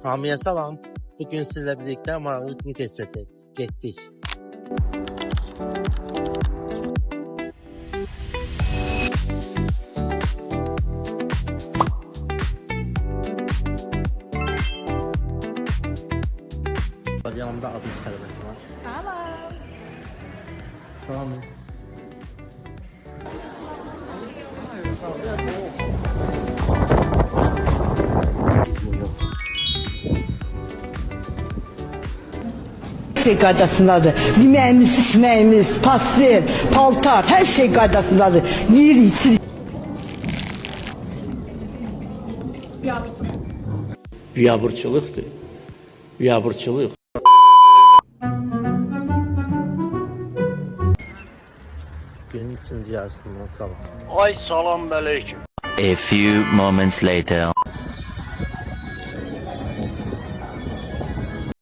Hamıya salam. Bugün sizlə birlikdə maraqlı gün keçirəcək. Getdik. Yanımda adın tələbəsi var. Salam. Salam. Şey qaydasındadır. Yeməyimiz, içməyimiz, pastel, paltar, hər şey qaydasındadır. Yeyirik, içirik. Biabırçılıqdır. Biabırçılıq. Günün üçüncü yarısından salam. Ay salam aleyküm. A few moments later.